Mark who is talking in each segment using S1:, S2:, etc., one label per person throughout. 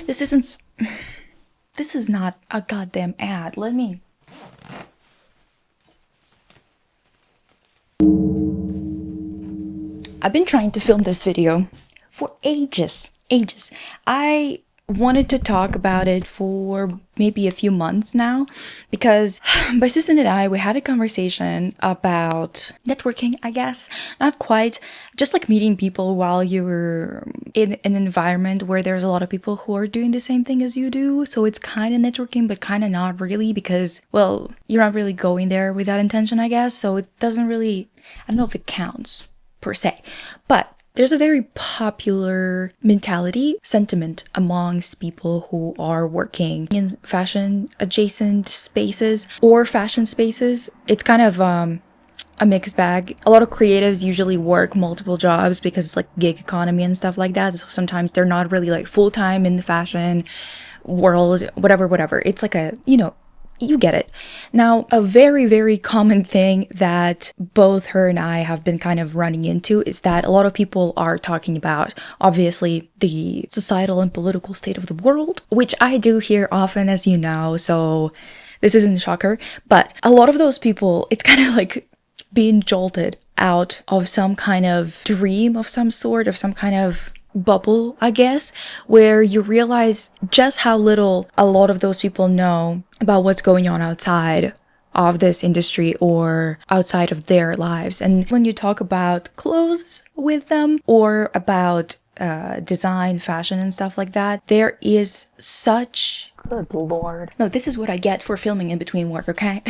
S1: This isn't. This is not a goddamn ad. Let me. I've been trying to film this video for ages. I wanted to talk about it for maybe a few months now because my sister and I, we had a conversation about networking, I guess. Not quite, just like meeting people while you're in an environment where there's a lot of people who are doing the same thing as you do. So it's kind of networking, but kind of not really because, well, you're not really going there with that intention, I guess. So it doesn't really, I don't know if it counts per se, but there's a very popular sentiment amongst people who are working in fashion adjacent spaces or fashion spaces. It's kind of a mixed bag. A lot of creatives usually work multiple jobs because it's like gig economy and stuff like that. So sometimes they're not really like full-time in the fashion world, whatever. It's like a, you get it. Now, a very, very common thing that both her and I have been kind of running into is that a lot of people are talking about, obviously, the societal and political state of the world, which I do hear often, as you know, so this isn't a shocker. But a lot of those people, it's kind of like being jolted out of some kind of dream of some sort, of some kind of bubble, I guess, where you realize just how little a lot of those people know about what's going on outside of this industry or outside of their lives. And when you talk about clothes with them or about design, fashion, and stuff like that, there is such... Good lord. No, this is what I get for filming in between work, okay?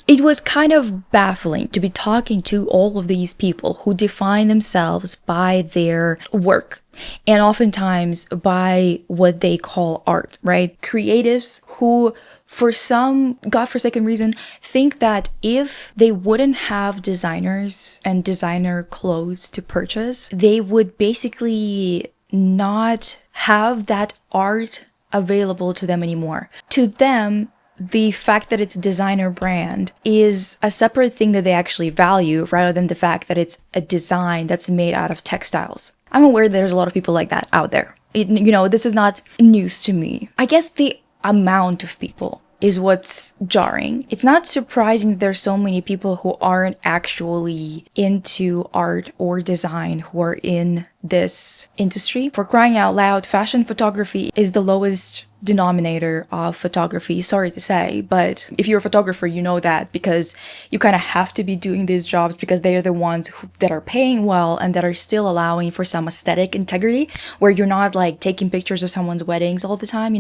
S1: It was kind of baffling to be talking to all of these people who define themselves by their work and oftentimes by what they call art, right? Creatives who, for some godforsaken reason, think that if they wouldn't have designers and designer clothes to purchase, they would basically not have that art available to them anymore. To them, the fact that it's a designer brand is a separate thing that they actually value rather than the fact that it's a design that's made out of textiles. I'm aware there's a lot of people like that out there. This is not news to me. I guess the amount of people is what's jarring. It's not surprising that there's so many people who aren't actually into art or design who are in this industry. For crying out loud, fashion photography is the lowest denominator of photography, sorry to say, but if you're a photographer, you know that because you kind of have to be doing these jobs because they are the ones that are paying well and that are still allowing for some aesthetic integrity where you're not like taking pictures of someone's weddings all the time,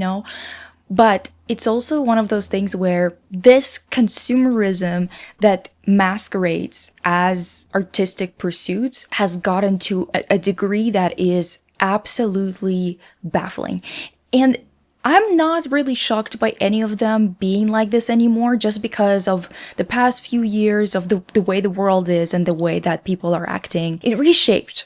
S1: But it's also one of those things where this consumerism that masquerades as artistic pursuits has gotten to a degree that is absolutely baffling. And I'm not really shocked by any of them being like this anymore just because of the past few years of the way the world is and the way that people are acting. It reshaped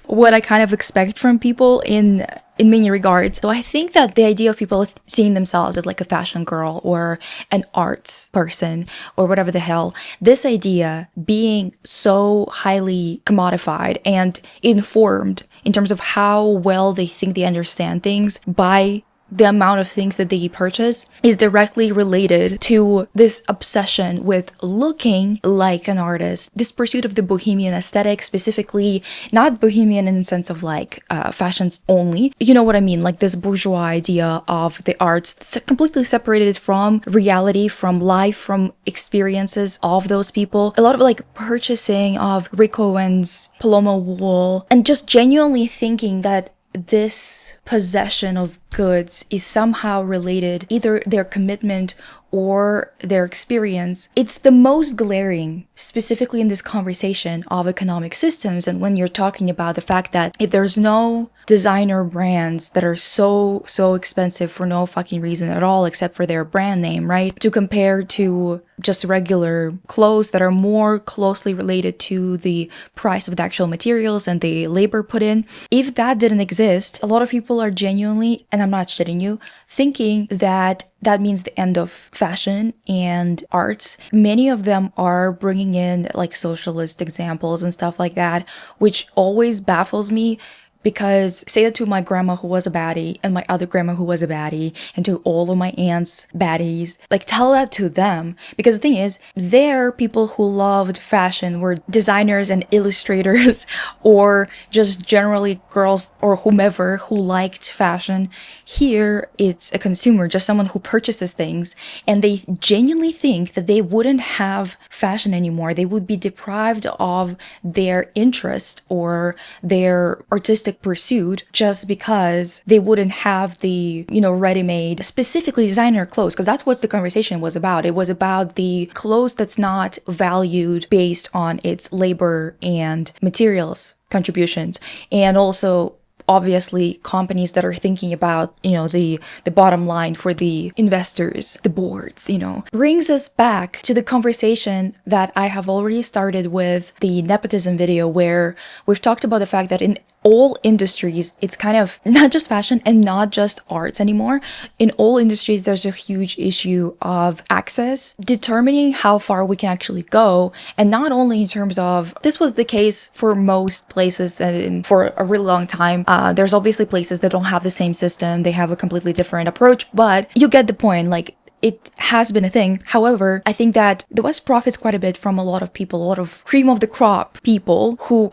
S1: what I kind of expect from people in many regards. So I think that the idea of people seeing themselves as like a fashion girl or an arts person or whatever the hell, this idea being so highly commodified and informed in terms of how well they think they understand things by the amount of things that they purchase is directly related to this obsession with looking like an artist. This pursuit of the bohemian aesthetic, specifically not bohemian in the sense of like fashions only. You know what I mean? Like this bourgeois idea of the arts completely separated from reality, from life, from experiences of those people. A lot of like purchasing of Rick Owens, Paloma wool, and just genuinely thinking that this possession of goods is somehow related, either their commitment or their experience. It's the most glaring, specifically in this conversation of economic systems. And when you're talking about the fact that if there's no designer brands that are so expensive for no fucking reason at all, except for their brand name, right? To compare to just regular clothes that are more closely related to the price of the actual materials and the labor put in. If that didn't exist, a lot of people are genuinely, and I'm not shitting you, thinking that that means the end of fashion and arts. Many of them are bringing in like socialist examples and stuff like that, which always baffles me Because say that to my grandma who was a baddie and my other grandma who was a baddie and to all of my aunts baddies, like tell that to them. Because the thing is, they're people who loved fashion, were designers and illustrators or just generally girls or whomever who liked fashion. Here it's a consumer, just someone who purchases things, and they genuinely think that they wouldn't have fashion anymore. They would be deprived of their interest or their artistic pursuit just because they wouldn't have the, ready-made, specifically designer clothes, because that's what the conversation was about. It was about the clothes that's not valued based on its labor and materials contributions, and also obviously companies that are thinking about, the bottom line for the investors, the boards, brings us back to the conversation that I have already started with the nepotism video, where we've talked about the fact that in all industries, it's kind of not just fashion and not just arts anymore. In all industries, there's a huge issue of access, determining how far we can actually go. And not only in terms of, this was the case for most places and for a really long time. There's obviously places that don't have the same system. They have a completely different approach, but you get the point. Like, it has been a thing. However, I think that the West profits quite a bit from a lot of people, a lot of cream of the crop people who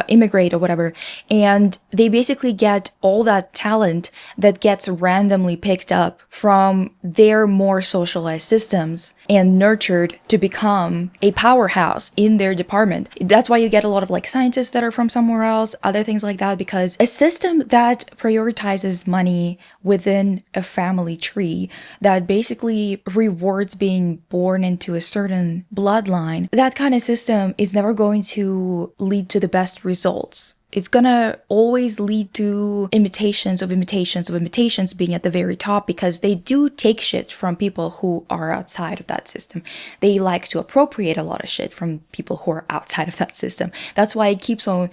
S1: immigrate or whatever. And they basically get all that talent that gets randomly picked up from their more socialized systems and nurtured to become a powerhouse in their department. That's why you get a lot of scientists that are from somewhere else, other things like that, because a system that prioritizes money within a family tree that basically rewards being born into a certain bloodline, that kind of system is never going to lead to the best results. It's gonna always lead to imitations of imitations of imitations being at the very top, because they do take shit from people who are outside of that system. They like to appropriate a lot of shit from people who are outside of that system. That's why it keeps on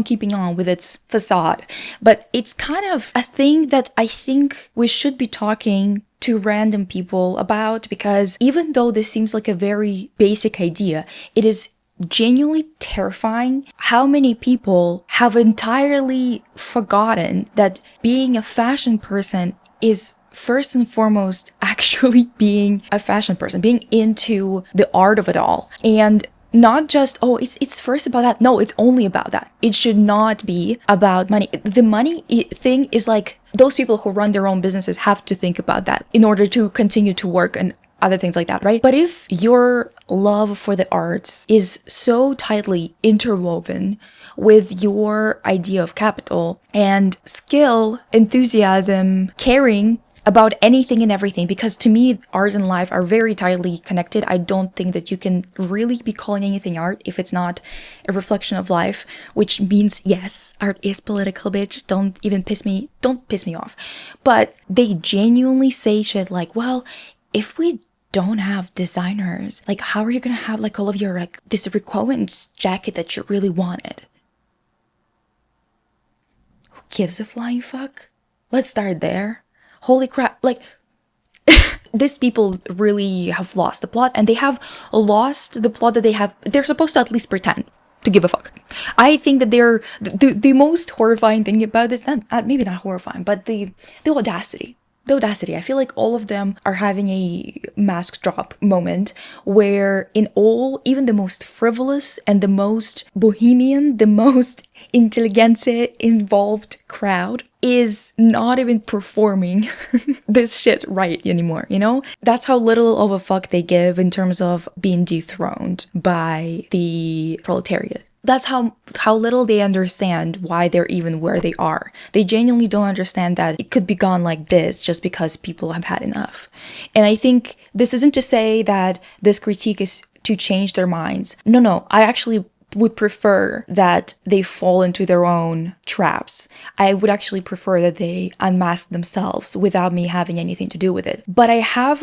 S1: keeping on with its facade. But it's kind of a thing that I think we should be talking to random people about, because even though this seems like a very basic idea, it is genuinely terrifying how many people have entirely forgotten that being a fashion person is first and foremost actually being a fashion person, being into the art of it all. And not just, it's first about that. No, it's only about that. It should not be about money. The money thing is like, those people who run their own businesses have to think about that in order to continue to work and other things like that, right? But if your love for the arts is so tightly interwoven with your idea of capital and skill, enthusiasm, caring about anything and everything, because to me, art and life are very tightly connected. I don't think that you can really be calling anything art if it's not a reflection of life, which means, yes, art is political, bitch. Don't piss me off. But they genuinely say shit like, well, if we don't have designers, how are you gonna have all of your this Rick Owens jacket that you really wanted? Who gives a flying fuck? Let's start there. Holy crap, these people really have lost the plot, and they have lost the plot that they're supposed to at least pretend to give a fuck. I think that they're the most horrifying thing about this, maybe not horrifying, but the audacity. The audacity. I feel like all of them are having a mask drop moment where even the most frivolous and the most bohemian, the most intelligentsia involved crowd is not even performing this shit right anymore, That's how little of a fuck they give in terms of being dethroned by the proletariat. That's how little they understand why they're even where they are. They genuinely don't understand that it could be gone like this just because people have had enough. And I think this isn't to say that this critique is to change their minds. No, I actually would prefer that they fall into their own traps. I would actually prefer that they unmask themselves without me having anything to do with it. But I have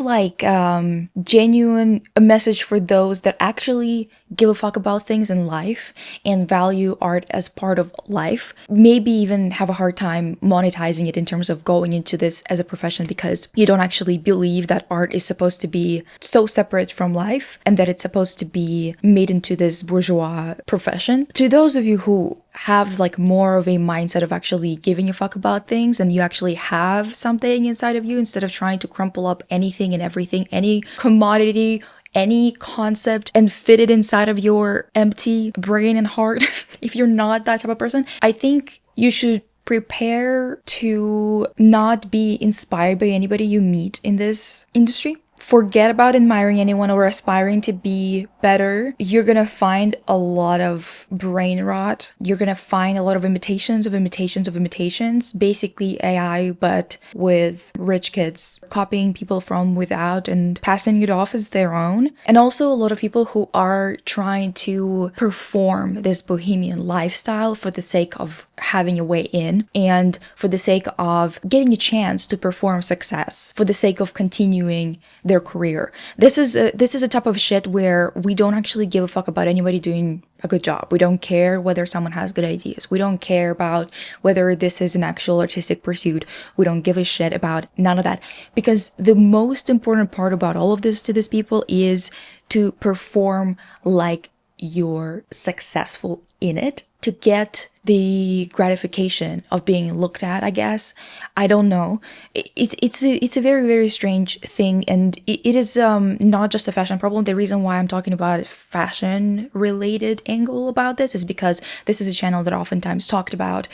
S1: genuine a message for those that actually give a fuck about things in life and value art as part of life. Maybe even have a hard time monetizing it in terms of going into this as a profession, because you don't actually believe that art is supposed to be so separate from life and that it's supposed to be made into this bourgeois profession. To those of you who have like more of a mindset of actually giving a fuck about things, and you actually have something inside of you instead of trying to crumple up anything and everything, any commodity, any concept, and fit it inside of your empty brain and heart. If you're not that type of person, I think you should prepare to not be inspired by anybody you meet in this industry. Forget about admiring anyone or aspiring to be better. You're gonna find a lot of brain rot. You're gonna find a lot of imitations of imitations of imitations. Basically AI, but with rich kids copying people from without and passing it off as their own. And also a lot of people who are trying to perform this bohemian lifestyle for the sake of having a way in, and for the sake of getting a chance to perform success, for the sake of continuing their career. This is a type of shit where we don't actually give a fuck about anybody doing a good job. We don't care whether someone has good ideas. We don't care about whether this is an actual artistic pursuit. We don't give a shit about none of that, because the most important part about all of this to these people is to perform like you're successful in it, to get the gratification of being looked at, I guess. I don't know. It's a very, very strange thing, and it is not just a fashion problem. The reason why I'm talking about a fashion related angle about this is because this is a channel that oftentimes talked about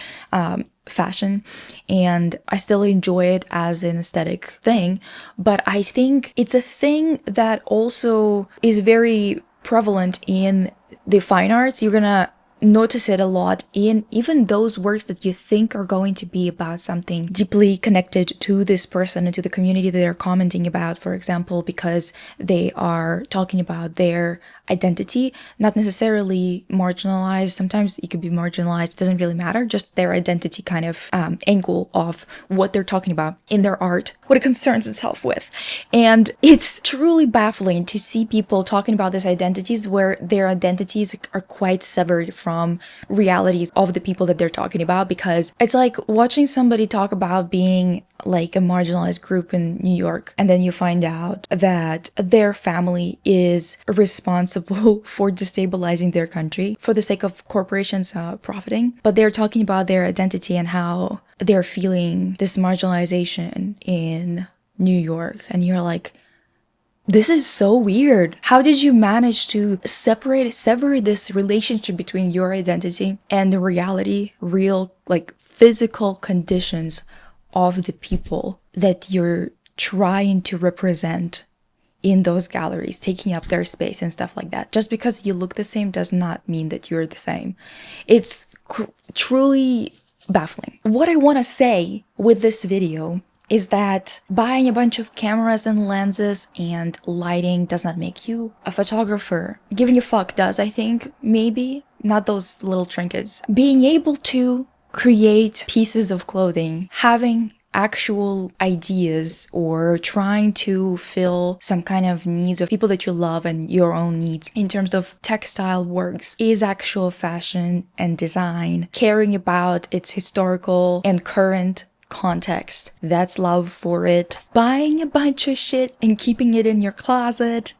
S1: fashion, and I still enjoy it as an aesthetic thing, but I think it's a thing that also is very prevalent in the fine arts. You're gonna notice it a lot in even those works that you think are going to be about something deeply connected to this person and to the community that they're commenting about, for example, because they are talking about their identity, not necessarily marginalized. Sometimes it could be marginalized, it doesn't really matter, just their identity kind of angle of what they're talking about in their art, what it concerns itself with. And it's truly baffling to see people talking about these identities where their identities are quite severed from realities of the people that they're talking about, because it's like watching somebody talk about being like a marginalized group in New York, and then you find out that their family is responsible for destabilizing their country for the sake of corporations profiting, but they're talking about their identity and how they're feeling this marginalization in New York, and you're like, this is so weird. How did you manage to sever this relationship between your identity and the reality, real, like physical conditions of the people that you're trying to represent in those galleries, taking up their space and stuff like that? Just because you look the same does not mean that you're the same. It's truly baffling. What I want to say with this video is that buying a bunch of cameras and lenses and lighting does not make you a photographer. Giving a fuck does, I think, maybe. Not those little trinkets. Being able to create pieces of clothing, having actual ideas, or trying to fill some kind of needs of people that you love and your own needs in terms of textile works is actual fashion and design. Caring about its historical and current context, that's love for it. Buying a bunch of shit and keeping it in your closet,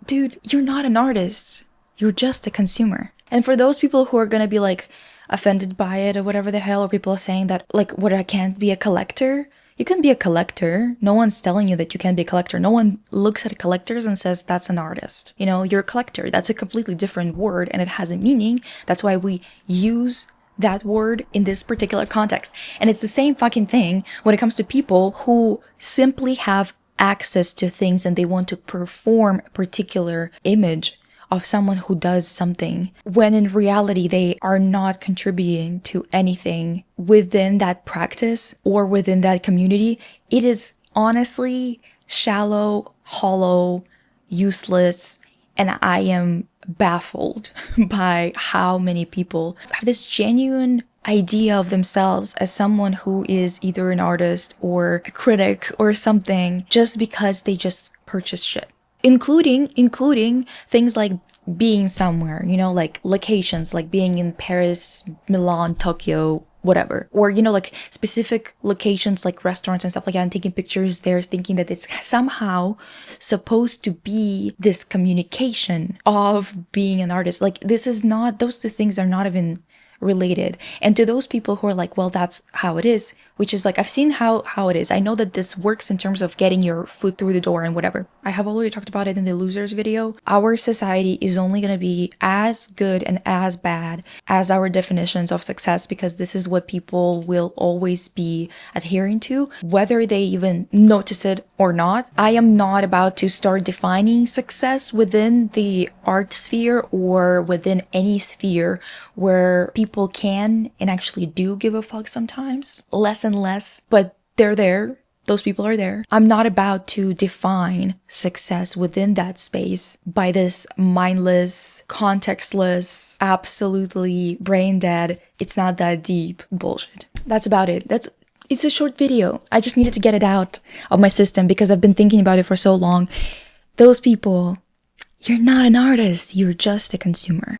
S1: dude, you're not an artist, you're just a consumer. And for those people who are gonna be like offended by it or whatever the hell, or people are saying that like, what, I can't be a collector? You can be a collector. No one's telling you that you can't be a collector. No one looks at collectors and says that's an artist. You know, you're a collector. That's a completely different word, and it has a meaning. That's why we use that word in this particular context. And it's the same fucking thing when it comes to people who simply have access to things and they want to perform a particular image of someone who does something, when in reality they are not contributing to anything within that practice or within that community. It is honestly shallow, hollow, useless, and I am baffled by how many people have this genuine idea of themselves as someone who is either an artist or a critic or something just because they just purchase shit. Including things like being somewhere, you know, like locations, like being in Paris, Milan, Tokyo, whatever. Or, you know, like specific locations like restaurants and stuff like that, and taking pictures there, thinking that it's somehow supposed to be this communication of being an artist. Like, this is not, those two things are not even related. And to those people who are like, well, that's how it is, which is like, I've seen how it is. I know that this works in terms of getting your foot through the door and whatever. I have already talked about it in the losers video. Our society is only going to be as good and as bad as our definitions of success, because this is what people will always be adhering to, whether they even notice it or not. I am not about to start defining success within the art sphere or within any sphere where people can and actually do give a fuck sometimes. Less and less, but they're there. Those people are there. I'm not about to define success within that space by this mindless, contextless, absolutely brain dead, it's not that deep bullshit. That's about it. It's a short video. I just needed to get it out of my system because I've been thinking about it for so long. Those people, you're not an artist, you're just a consumer.